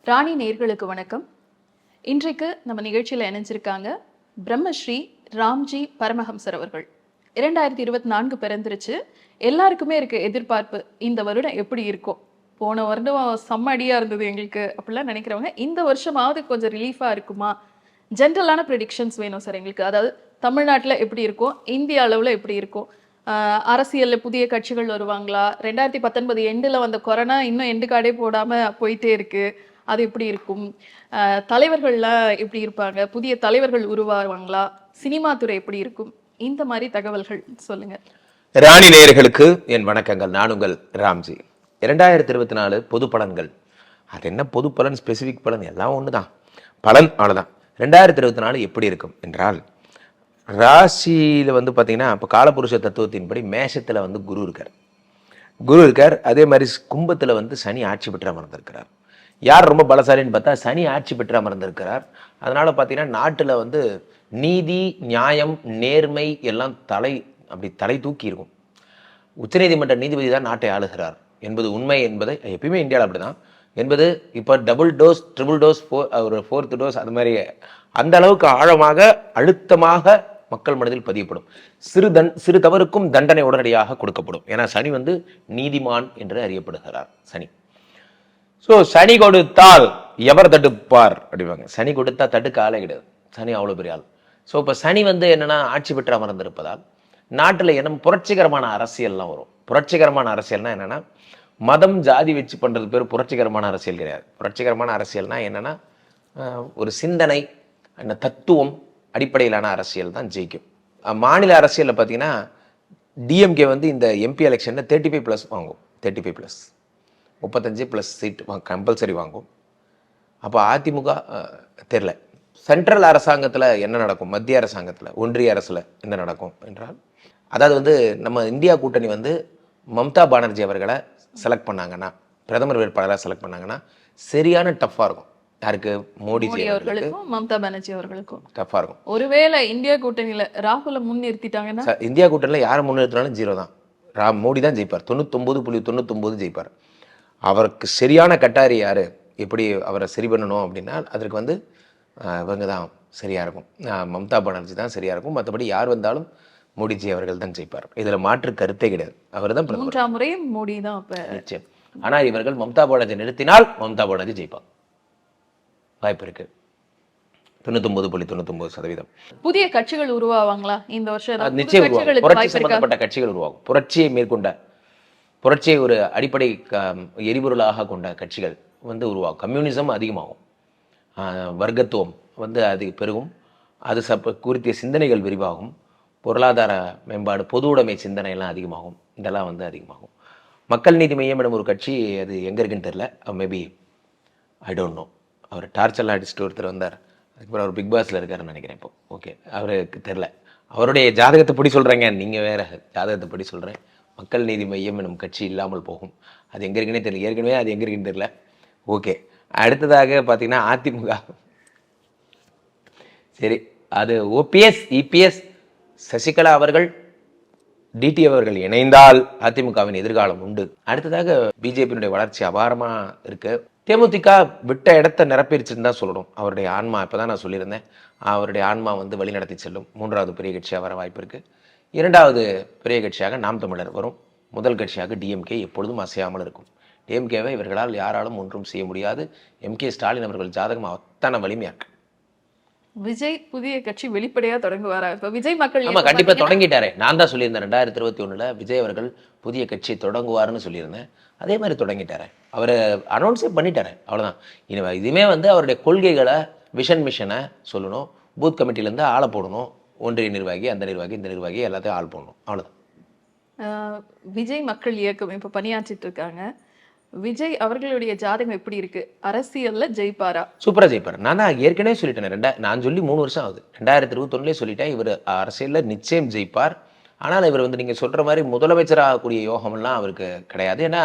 ராணி நேர்களுக்கு வணக்கம். இன்றைக்கு நம்ம நிகழ்ச்சியில் இணைஞ்சிருக்காங்க பிரம்மஸ்ரீ ராம்ஜி பரமஹம்சர் அவர்கள். 2024 பிறந்துருச்சு. எல்லாருக்குமே இருக்க எதிர்பார்ப்பு, இந்த வருடம் எப்படி இருக்கும்? போன வருடம் செம்ம அடியா இருந்தது எங்களுக்கு அப்படிலாம் நினைக்கிறவங்க, இந்த வருஷமாவது கொஞ்சம் ரிலீஃபா இருக்குமா? ஜென்ரலான ப்ரெடிக்ஷன்ஸ் வேணும் சார் எங்களுக்கு. அதாவது தமிழ்நாட்டில் எப்படி இருக்கும், இந்திய அளவில் எப்படி இருக்கும், அரசியலில் புதிய கட்சிகள் வருவாங்களா, 2019 எண்டில் வந்த கொரோனா இன்னும் எண்டு கார்டே போடாமல் போயிட்டே இருக்கு, அது எப்படி இருக்கும், தலைவர்கள்லாம் எப்படி இருப்பாங்க, புதிய தலைவர்கள் உருவாவாங்களா, சினிமா துறை எப்படி இருக்கும், இந்த மாதிரி தகவல்கள் சொல்லுங்க. ராணி நேயர்களுக்கு என் வணக்கங்கள். நான் உங்கள் ராம்ஜி. 2024 பொது பலன்கள். அது என்ன பொது பலன், ஸ்பெசிஃபிக் பலன் எல்லாம் ஒன்று தான், பலன் அவ்வளோதான். 2024 எப்படி இருக்கும் என்றால், ராசியில் பார்த்தீங்கன்னா இப்போ காலபுருஷ தத்துவத்தின்படி மேஷத்தில் குரு இருக்கார். அதே மாதிரி கும்பத்தில் சனி ஆட்சி பெற்று அமர்ந்திருக்கிறார். யார் ரொம்ப பலசாலின்னு பார்த்தா சனி ஆட்சி பெற்று அமர்ந்திருக்கிறார். அதனால பார்த்தீங்கன்னா நாட்டில் நீதி, நியாயம், நேர்மை எல்லாம் தலை தூக்கி இருக்கும். உச்சநீதிமன்ற நீதிபதி தான் நாட்டை ஆளுகிறார் என்பது உண்மை என்பதை எப்பயுமே இந்தியாவில் அப்படிதான் என்பது இப்போ டபுள் டோஸ், ட்ரிபிள் டோஸ், ஒரு 4th டோஸ் அது மாதிரி அந்த அளவுக்கு ஆழமாக அழுத்தமாக மக்கள் மனதில் பதியப்படும். சிறு தவறுக்கும் தண்டனை உடனடியாக கொடுக்கப்படும். ஏன்னா சனி நீதிமான் என்று அறியப்படுகிறார் சனி. ஸோ சனி கொடுத்தால் எவர் தடுப்பார் அப்படிவாங்க. சனி கொடுத்தா தடுக்க ஆளே கிடையாது. சனி அவ்வளோ பெரிய ஆள். ஸோ இப்போ சனி என்னன்னா ஆட்சி பெற்று அமர்ந்திருப்பதால் நாட்டில் என்ன புரட்சிகரமான அரசியல்லாம் வரும். புரட்சிகரமான அரசியல்னா என்னன்னா, மதம் ஜாதி வச்சு பண்ணுறது பேர் புரட்சிகரமான அரசியல் கிடையாது. புரட்சிகரமான அரசியல்னா என்னன்னா, ஒரு சிந்தனை, தத்துவம் அடிப்படையிலான அரசியல் தான் ஜெயிக்கும். மாநில அரசியலில் பார்த்தீங்கன்னா டிஎம்கே இந்த எம்பி எலெக்ஷனில் 35+ வாங்கும். 35+, 35+ சீட் கம்பல்சரி வாங்கும். அப்போ அதிமுக தெரில. சென்ட்ரல் அரசாங்கத்தில் என்ன நடக்கும், மத்திய அரசாங்கத்தில், ஒன்றிய அரசில் என்ன நடக்கும் என்றால், அதாவது நம்ம இந்தியா கூட்டணி மம்தா பானர்ஜி அவர்களை செலக்ட் பண்ணாங்கன்னா, பிரதமர் வேட்பாளராக செலக்ட் பண்ணாங்கன்னா சரியான டஃப்பாக இருக்கும். யாருக்கு? மோடிஜி அவர்களுக்கும் மம்தா பானர்ஜி அவர்களுக்கும் டஃப்பாக இருக்கும். ஒருவேளை இந்தியா கூட்டணியில் ராகுலை முன்னிறுத்திட்டாங்கன்னா, இந்தியா கூட்டணியில் யாரை முன்னிறுத்தினாலும் 0 தான். மோடி தான் ஜெயிப்பார். 99.99 ஜெயிப்பார். அவருக்கு சரியான கட்டாரி யார், எப்படி அவரை சரி பண்ணணும் அப்படின்னா, அதற்கு இவங்க தான் சரியாக இருக்கும். மம்தா பானர்ஜி தான் சரியாக இருக்கும். மற்றபடி யார் வந்தாலும் மோடிஜி அவர்கள் தான் ஜெயிப்பார். இதில் மாற்று கருத்தே கிடையாது. அவர் தான் 3ஆம் முறை மோடி தான் நிச்சயம். ஆனால் இவர்கள் மம்தா பானர்ஜி நிறுத்தினால் மம்தா பானர்ஜி ஜெயிப்பார். வாய்ப்பு இருக்கு. 99.99%. புதிய கட்சிகள் உருவாவாங்களா இந்த வருஷம்? நிச்சயம் உருவாகும். புரட்சி சம்பந்தப்பட்ட கட்சிகள் உருவாகும். புரட்சியை ஒரு அடிப்படை எரிபொருளாக கொண்ட கட்சிகள் உருவாகும். கம்யூனிசம் அதிகமாகும். வர்க்கத்துவம் அது பெருகும். அது குறித்த சிந்தனைகள் விரிவாகும். பொருளாதார மேம்பாடு, பொது உடைமை சிந்தனை எல்லாம் அதிகமாகும். இதெல்லாம் அதிகமாகும். மக்கள் நீதி மையம் எனும் ஒரு கட்சி, அது எங்கே இருக்குன்னு தெரில. Maybe I don't know. அவர் டார்ச்செல்லாம் அடிச்சுட்டு ஒருத்தர் வந்தார். அதுக்கப்புறம் அவர் பிக் பாஸில் இருக்காருன்னு நினைக்கிறேன் இப்போ. ஓகே, அவருக்கு தெரில. அவருடைய ஜாதகத்தை படி சொல்கிறேங்க, நீங்கள் வேறு ஜாதகத்தை படி சொல்கிறேன். மக்கள் நீதி மையம் எனும் கட்சி இல்லாமல் போகும். அது எங்கே இருக்குன்னே தெரியல. ஏற்கனவே அது எங்கே இருக்குன்னு தெரியல. ஓகே, அடுத்ததாக பார்த்தீங்கன்னா அதிமுக. சரி, அது ஓபிஎஸ், இபிஎஸ், சசிகலா அவர்கள், டிடி அவர்கள் இணைந்தால் அதிமுகவின் எதிர்காலம் உண்டு. அடுத்ததாக பிஜேபியினுடைய வளர்ச்சி அபாரமாக இருக்கு. தேமுதிக விட்ட இடத்தை நிரப்பிடுச்சுன்னு தான் சொல்லணும். அவருடைய ஆன்மா, இப்போ தான் நான் சொல்லியிருந்தேன், அவருடைய ஆன்மா வழிநடத்தி செல்லும். 3வது பெரிய கட்சியாக வர வாய்ப்பு இருக்குது. 2வது பெரிய கட்சியாக நாம் தமிழர் வரும். முதல் கட்சியாக டிஎம்கே எப்பொழுதும் அசையாமல் இருக்கும். டிஎம்கேவை இவர்களால் யாராலும் ஒன்றும் செய்ய முடியாது. எம்கே ஸ்டாலின் அவர்கள் ஜாதகம் அத்தனை வலிமையாக இருக்கு. விஜய் புதிய கட்சி வெளிப்படையா தொடங்குவாரா? இப்ப விஜய் மக்கள் கண்டிப்பா தொடங்கிட்டாரே. நான் தான் சொல்லியிருந்தேன் 2021 விஜய் அவர்கள் புதிய கட்சி தொடங்குவாருன்னு சொல்லியிருந்தேன். அதே மாதிரி தொடங்கிட்டாரு. அவர் அனௌன்ஸே பண்ணிட்டாரு. அவ்வளவுதான். இதுமே அவருடைய கொள்கைகளை, மிஷனை சொல்லணும். பூத் கமிட்டிலேருந்து ஆளை போடணும். ஒன்றிய நிர்வாகி, அந்த நிர்வாகி, இந்த நிர்வாகி எல்லாத்தையும் ஆள் போடணும். அவ்வளவுதான். விஜய் மக்கள் இயக்கம் இப்ப பணியாற்றிட்டு இருக்காங்க. விஜய் அவர்களுடைய ஜாதகம் எப்படி இருக்கு? அரசியல்ல ஜெயிப்பாரா? சூப்பரா ஜெயிப்பார். நான் தான் ஏற்கனவே சொல்லிட்டேன். நான் சொல்லி 3 வருஷம் ஆகுது. 2021 சொல்லிட்டேன், இவர் அரசியல்ல நிச்சயம் ஜெயிப்பார். ஆனால் இவர் நீங்க சொல்ற மாதிரி முதலமைச்சர் ஆகக்கூடிய யோகம்லாம் அவருக்கு கிடையாது. ஏன்னா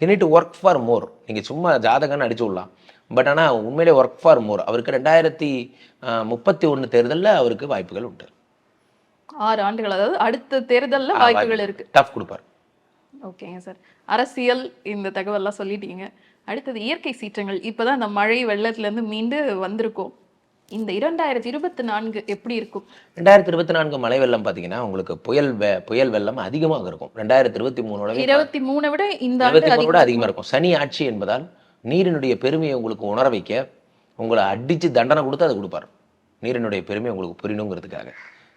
he need to work for more. நீங்க சும்மா ஜாதகம்னு அடிச்சு விடலாம். பட் ஆனால் உண்மையிலே ஒர்க் ஃபார் மோர். அவருக்கு 2031 தேர்தலில் அவருக்கு வாய்ப்புகள் உண்டு. 6 ஆண்டுகள், அதாவது அடுத்த தேர்தலில் வாய்ப்புகள் இருக்கு. டஃப் கொடுப்பார். ஓகேங்க சார். அரசியல் இந்த தகவல்லாம் சொல்லிட்டீங்க. அடுத்தது இயற்கை சீற்றங்கள். இப்பதான் அந்த மழை வெள்ளத்துல இருந்து மீண்டு வந்திருக்கோம். இந்த 2024 எப்படி இருக்கும்? 2024 மழை வெள்ளம் பார்த்தீங்கன்னா உங்களுக்கு புயல் வெள்ளம் அதிகமாக இருக்கும். 2023 23 விட இந்த ஆண்டு 23 விட அதிகம். அதிகமாக இருக்கும். சனி ஆட்சி என்பதால் நீரினுடைய பெருமையை உங்களுக்கு உணர வைக்க, உங்களை அடித்து தண்டனை கொடுத்து அதை கொடுப்பார். நீரினுடைய பெருமை உங்களுக்கு புரியணுங்கிறதுக்காக.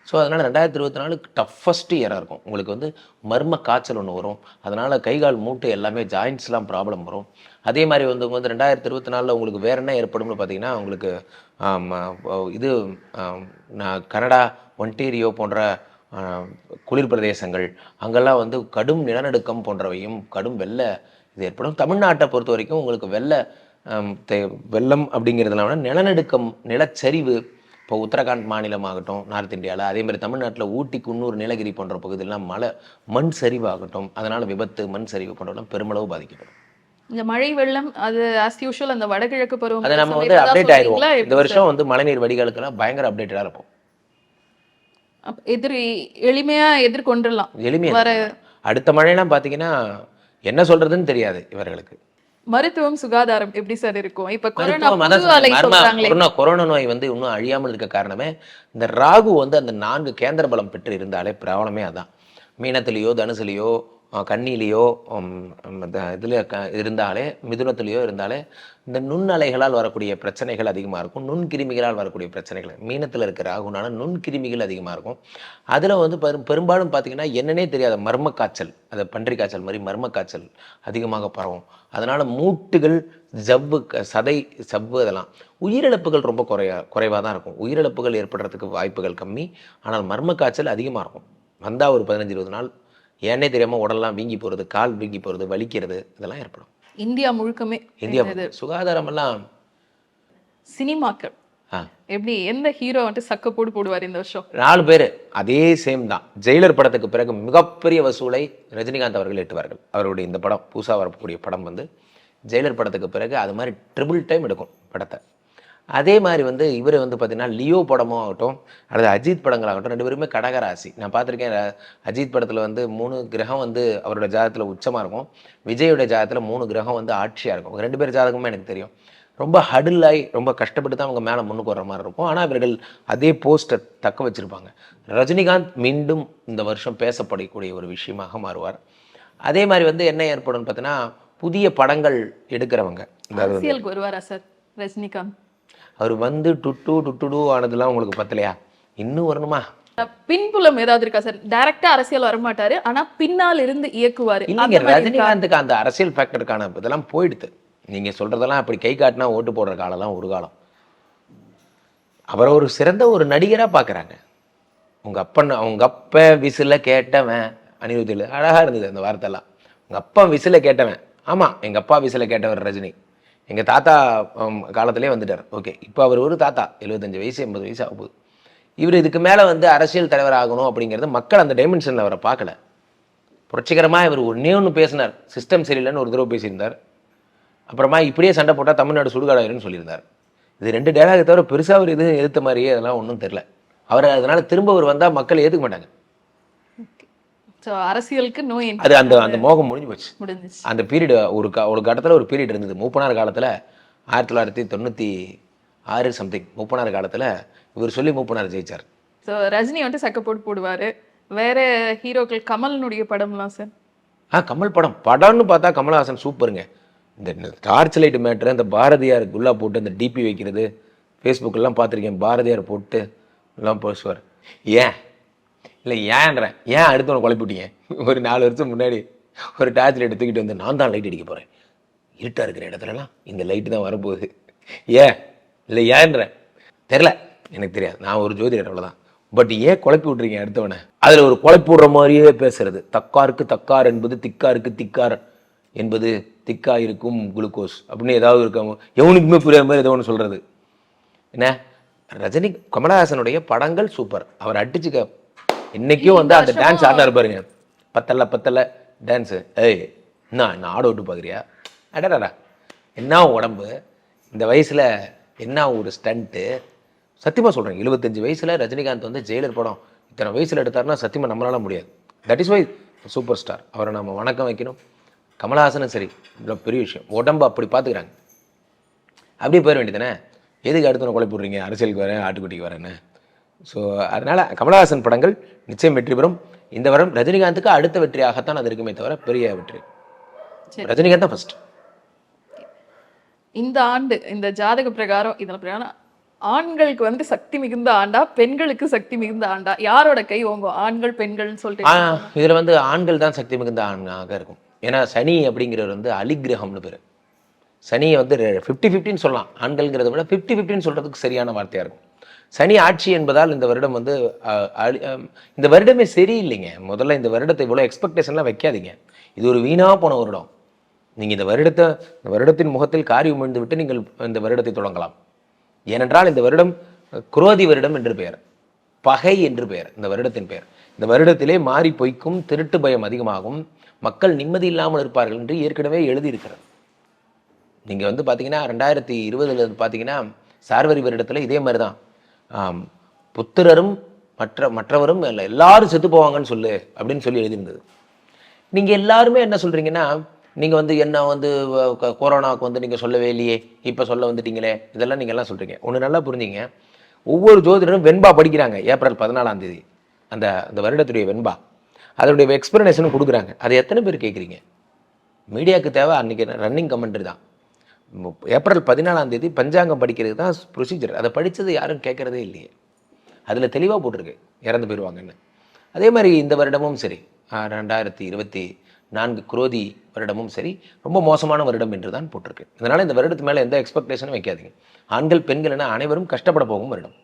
ஸோ அதனால் 2024 டஃபஸ்ட் இயராக இருக்கும். உங்களுக்கு வந்து மர்ம காய்ச்சல் ஒன்று வரும். அதனால் கை கால் மூட்டு எல்லாமே ஜாயின்ட்ஸ்லாம் ப்ராப்ளம் வரும். அதே மாதிரி வந்து 2024 உங்களுக்கு வேறு என்ன ஏற்படும்னு பார்த்தீங்கன்னா, உங்களுக்கு இது கனடா, ஒன்டேரியோ போன்ற குளிர் பிரதேசங்கள் அங்கெல்லாம் வந்து கடும் நிலநடுக்கம் போன்றவையும் கடும் வெள்ள இது ஏற்படும். தமிழ்நாட்டை பொறுத்த வரைக்கும் உங்களுக்கு வெள்ளம் அப்படிங்கிறதுல விட நிலநடுக்கம், நிலச்சரிவு, இப்போ உத்தரகாண்ட் மாநிலமாகட்டும், நார்த் இந்தியாவில், அதே மாதிரி தமிழ்நாட்டில் ஊட்டி, குன்னூர், நீலகிரி போன்ற பகுதியெல்லாம் மண் சரிவாகட்டும், அதனால் விபத்து, மண் சரிவு போன்றவெல்லாம் பெருமளவு பாதிக்கப்படும். இந்த மழை வெள்ளம் அது ஆஸ் யூஷுவல் அந்த வடகிழக்கு பருவம் அதை நம்ம வந்து அப்டேட் ஆயிடுவோம். இந்த வருஷம் வந்து மழைநீர் வடிகாலுக்கெல்லாம் பயங்கர அப்டேட்டடாக இருப்போம். எளிமையா எதிர்கொண்டுடலாம். எளிமையாக அடுத்த மழைலாம் பார்த்தீங்கன்னா என்ன சொல்றதுன்னு தெரியாது இவர்களுக்கு. மருத்துவம், சுகாதாரம் எப்படி சார் இருக்கும்? இப்ப கொரோனா நோய் வந்து இன்னும் அழியாமல் இருக்க காரணமே இந்த ராகு வந்து அந்த 4 கேந்திர பலம் பெற்று இருந்தாலே ப்ராப்ளமே அதான். மீனத்திலேயோ, தனுசுலேயோ, கன்னிலேயோ, இதில் இருந்தாலே, மிதுனத்திலேயோ இருந்தாலே இந்த நுண்ணலைகளால் வரக்கூடிய பிரச்சனைகள் அதிகமாக இருக்கும். நுண்கிருமிகளால் வரக்கூடிய பிரச்சனைகள், மீனத்தில் இருக்கிற ராகுனால நுண்கிருமிகள் அதிகமாக இருக்கும். அதில் வந்து பெரும்பாலும் பார்த்திங்கன்னா என்னன்னே தெரியாத மர்ம காய்ச்சல், அது பன்றி காய்ச்சல் மாதிரி மர்ம காய்ச்சல் அதிகமாக பரவும். அதனால் மூட்டுகள், ஜவ்வு, சதை, சவ்வு, அதெல்லாம் உயிரிழப்புகள் ரொம்ப குறைவாக தான் இருக்கும். உயிரிழப்புகள் ஏற்படுறதுக்கு வாய்ப்புகள் கம்மி. ஆனால் மர்ம காய்ச்சல் அதிகமாக இருக்கும். வந்தால் ஒரு 15-20 நாள் ஏன்னே தெரியாமல் உடல்லாம் வீங்கி போகிறது, கால் வீங்கி போகிறது, வலிக்கிறது, இதெல்லாம் ஏற்படும். இந்தியா முழுக்கமே. சுகாதாரமெல்லாம் சினிமாக்கள் எப்படி எந்த ஹீரோ வந்துட்டு சக்க போடுவார் இந்த வருஷம்? 4 பேர் அதே சேம் தான். ஜெயிலர் படத்துக்கு பிறகு மிகப்பெரிய வசூலை ரஜினிகாந்த் அவர்கள் எட்டுவார்கள். அவருடைய இந்த படம் புதுசாக வரக்கூடிய படம் வந்து ஜெயிலர் படத்துக்கு பிறகு அது மாதிரி ட்ரிபிள் டைம் எடுக்கும் படத்தை. அதே மாதிரி வந்து இவர் வந்து பார்த்தீங்கன்னா லியோ படமும் ஆகட்டும், அல்லது அஜித் படங்களாகட்டும், 2 பேருமே கடகராசி. நான் பார்த்துருக்கேன். அஜித் படத்தில் வந்து 3 கிரகம் வந்து அவரோட ஜாதகத்தில் உச்சமாக இருக்கும். விஜயோட ஜாதகத்தில் 3 கிரகம் வந்து ஆட்சியாக இருக்கும். 2 பேர் ஜாதகமும் எனக்கு தெரியும். ரொம்ப ஹடில்லாகி ரொம்ப கஷ்டப்பட்டு தான் அவங்க மேலே முன்னுக்கு வர்ற மாதிரி இருக்கும். ஆனால் இவர்கள் அதே போஸ்ட்டை தக்க வச்சுருப்பாங்க. ரஜினிகாந்த் மீண்டும் இந்த வருஷம் பேசப்படக்கூடிய ஒரு விஷயமாக மாறுவார். அதே மாதிரி வந்து என்ன ஏற்படும்னு பார்த்தீங்கன்னா, புதிய படங்கள் எடுக்கிறவங்க அரசியலுக்கு வருவாரா சார் ரஜினிகாந்த்? அவர் வந்து டுட்டு ஆனதுலாம் உங்களுக்கு பத்தலையா? இன்னும் வரணுமா? பின்புலம் ஏதாவது இருக்கா சார்? டைரக்டா அரசியல் வரமாட்டாரு, ஆனா பின்னால் இருந்து இயக்குவாரு. இல்லைங்க, ரஜினிகாந்துக்கு அந்த அரசியல் ஃபேக்டருக்கான இதெல்லாம் போயிடுது. நீங்க சொல்றதெல்லாம் அப்படி கை காட்டினா ஓட்டு போடுற காலம்லாம் ஒரு காலம். அவரை ஒரு சிறந்த ஒரு நடிகராக பார்க்குறாங்க. அவங்க அப்பா விசில கேட்டவன், அனிருத்தில் அழகா இருந்தது அந்த வார்த்தைலாம். உங்க அப்பா விசில கேட்டவன். ஆமா, எங்க அப்பா விசில கேட்டவர் ரஜினி. எங்கள் தாத்தா காலத்திலே வந்துட்டார். ஓகே, இப்போ அவர் ஒரு தாத்தா, 75 வயசு 80 வயசு ஆகுது. இவர் இதுக்கு மேலே வந்து அரசியல் தலைவர் ஆகணும் அப்படிங்கிறது மக்கள் அந்த டைமென்ஷனில் அவரை பார்க்கல. புரட்சிகரமாக இவர் ஒன்று பேசினார், சிஸ்டம் சரியில்லைன்னு ஒரு தடவை பேசியிருந்தார். அப்புறமா இப்படியே சண்டை போட்டால் தமிழ்நாடு சுடுகாடாயிருன்னு சொல்லியிருந்தார். இது 2 டைலாகை தவிர பெருசாக அவர் எதுவும் எதிர்த்த மாதிரியே அதெல்லாம் ஒன்றும் தெரில. அவர் அதனால் திரும்ப அவர் வந்தால் மக்கள் ஏற்றுக்க மாட்டாங்க. அரசியலுக்கு நோய் அது அந்த மோகம் முடிஞ்சு போச்சு. அந்த பீரியட் ஒரு கட்டத்தில் ஒரு பீரியட் இருந்தது. மூப்பனார் காலத்தில் 1996 சம்திங் மூப்பனார் காலத்தில் இவர் சொல்லி மூப்பனார் ஜெயிச்சார். ஸோ ரஜினி வந்துட்டு சக்க போடுவார். வேற ஹீரோக்கள் கமல்னுடைய படம்லாம் சார்? கமல் படம்னு பார்த்தா கமல்ஹாசன் சூப்பருங்க. இந்த டார்ச் லைட் மேட்ரு, அந்த பாரதியார் குல்லா போட்டு அந்த டிபி வைக்கிறது, ஃபேஸ்புக்கெல்லாம் பார்த்துருக்கேன். பாரதியார் போட்டு எல்லாம் பேசுவார். ஏன் அடுத்தவனை குழப்பிட்டீங்க? ஒரு 4 வருஷம் முன்னாடி ஒரு டார்ச் லைட் தூக்கிட்டு வந்து நான் தான் லைட் அடிக்க போகிறேன், இருட்டாக இருக்கிற இடத்துலலாம் இந்த லைட்டு தான் வரப்போகுது, ஏன்றேன் தெரில, எனக்கு தெரியாது, நான் ஒரு ஜோதிடர் அவ்வளோதான். பட் ஏன் குழப்பி விட்றீங்க அடுத்தவனை? அதில் ஒரு குழப்பி விடுற மாதிரியே பேசுறது. தக்காருக்கு தக்கார் என்பது திக்காருக்கு திக்கார் என்பது திக்கா இருக்கும் குளுக்கோஸ் அப்படின்னு ஏதாவது இருக்காமோ எவனுக்குமே புரியாத மாதிரி ஏதோ ஒன்று சொல்கிறது. என்ன, ரஜினி கமலஹாசனுடைய படங்கள் சூப்பர். அவர் அடிச்சுக்க இன்னைக்கும் வந்து அந்த டான்ஸ் ஆடினாரு பாருங்க, பத்தல டான்ஸு. என்ன ஆட விட்டு பார்க்குறியா? அடடா என்ன உடம்பு, இந்த வயசில் என்ன ஒரு ஸ்டண்ட்டு. சத்தியமாக சொல்கிறேன், 75 வயசில் ரஜினிகாந்த் வந்து ஜெயிலர் படம் இத்தனை வயசில் எடுத்தாருன்னா சத்தியமாக நம்மளால முடியாது. That is why super star. அவரை நம்ம வணக்கம் வைக்கணும். கமலஹாசனும் சரி, இவ்வளோ பெரிய விஷயம், உடம்பு அப்படி பார்த்துக்கிறாங்க. அப்படியே போயிட வேண்டியதானே, எதுக்கு அடுத்து கொலை போடுறீங்க, அரசியலுக்கு வரேன் ஆட்டுக்குட்டிக்கு வரேன்னு. ஸோ அதனால் கமலஹாசன் படங்கள் நிச்சயம் வெற்றி பெறும். இந்த வருடம் ரஜினிகாந்துக்கு அடுத்த வெற்றியாகத்தான் அது இருக்குமே தவிர பெரிய வெற்றி. ரஜினிகாந்த் தான் ஃபர்ஸ்ட். இந்த ஆண்டு இந்த ஜாதக பிரகாரம் இதில் பிரகாரம் ஆண்களுக்கு வந்து சக்தி மிகுந்த ஆண்டா, பெண்களுக்கு சக்தி மிகுந்த ஆண்டா, யாரோட கை ஓங்கும்? ஆண்கள் பெண்கள்னு சொல்லிட்டு இதில் வந்து ஆண்கள் தான் சக்தி மிகுந்த ஆணாக இருக்கும். ஏன்னா சனி அப்படிங்கிறவர் வந்து அலிகிரகம்னு பேர். சனியை வந்து 50-50ன்னு சொல்லலாம், ஆண்கள்ங்கிறத விட 50-50ன்னு சொல்கிறதுக்கு சரியான வார்த்தையாக இருக்கும். சனி ஆட்சி என்பதால் இந்த வருடம் வந்து இந்த வருடமே சரியில்லைங்க. முதல்ல இந்த வருடத்தை இவ்வளோ எக்ஸ்பெக்டேஷன்லாம் வைக்காதீங்க. இது ஒரு வீணாக போன வருடம். நீங்கள் இந்த வருடத்தின் முகத்தில் காரி உமிழ்ந்து விட்டு நீங்கள் இந்த வருடத்தை தொடங்கலாம். ஏனென்றால் இந்த வருடம் குரோதி வருடம் என்று பெயர், பகை என்று பெயர் இந்த வருடத்தின் பெயர். இந்த வருடத்திலே மாறி பொய்க்கும், திருட்டு பயம் அதிகமாகும், மக்கள் நிம்மதி இல்லாமல் இருப்பார்கள் என்று ஏற்கனவே எழுதியிருக்கிறது. நீங்கள் வந்து பார்த்தீங்கன்னா 2020 பார்த்தீங்கன்னா சார்வரி வருடத்தில் இதே மாதிரி தான், புத்திரரும் மற்றவரும் எல்லாரும் செத்து போவாங்கன்னு சொல்லு அப்படின்னு சொல்லி எழுதியிருந்தது. நீங்கள் எல்லாருமே என்ன சொல்கிறீங்கன்னா, நீங்கள் வந்து என்ன வந்து கொரோனாவுக்கு வந்து நீங்கள் சொல்லவே இல்லையே, இப்போ சொல்ல வந்துட்டீங்களே, இதெல்லாம் நீங்கள் எல்லாம் சொல்கிறீங்க. ஒன்று நல்லா புரிஞ்சிங்க, ஒவ்வொரு ஜோதிடரும் வெண்பா படிக்கிறாங்க. ஏப்ரல் 14ஆம் தேதி அந்த வருடத்துடைய வெண்பா, அதனுடைய எக்ஸ்பிளனேஷனும் கொடுக்குறாங்க. அதை எத்தனை பேர் கேட்குறீங்க? மீடியாவுக்கு தேவை அன்றைக்கி ரன்னிங் கமெண்ட்ரி தான். ஏப்ரல் 14ஆம் தேதி பஞ்சாங்கம் படிக்கிறது தான் ப்ரொசீஜர். அதை படித்தது யாரும் கேட்குறதே இல்லையே. அதில் தெளிவாக போட்டிருக்கு இறந்து போயிடுவாங்கன்னு. அதே மாதிரி இந்த வருடமும் சரி, 2024 குரோதி வருடமும் சரி ரொம்ப மோசமான வருடம் என்று தான் போட்டிருக்கு. அதனால் இந்த வருடத்து மேலே எந்த எக்ஸ்பெக்டேஷனும் வைக்காதீங்க. ஆண்கள் பெண்கள் என அனைவரும் கஷ்டப்பட போகும் வருடம்.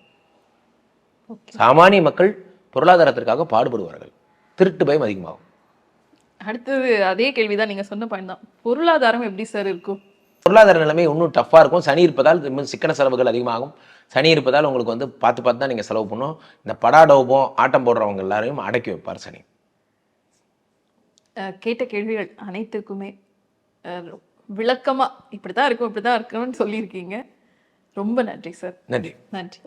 சாமானிய மக்கள் பொருளாதாரத்திற்காக பாடுபடுவார்கள், திருட்டு பயம் அதிகமாகும். அடுத்தது அதே கேள்விதான், நீங்க சொன்ன பாயிண்ட் தான். பொருளாதாரம் எப்படி சார் இருக்கும்? பொருளாதார நிலைமை இன்னும் டஃப்பாக இருக்கும். சனி இருப்பதால் சிக்கன செலவுகள் அதிகமாகும். சனி இருப்பதால் உங்களுக்கு வந்து பார்த்து தான் நீங்கள் செலவு பண்ணணும். இந்த படாடோபம் ஆட்டம் போடுறவங்க எல்லாரையும் அடக்கி வைப்பார் சனி. கேட்ட கேள்விகள் அனைத்துக்குமே விளக்கமா இப்படிதான் இருக்கும் இப்படிதான் இருக்கணும்னு சொல்லியிருக்கீங்க. ரொம்ப நன்றி சார். நன்றி. நன்றி.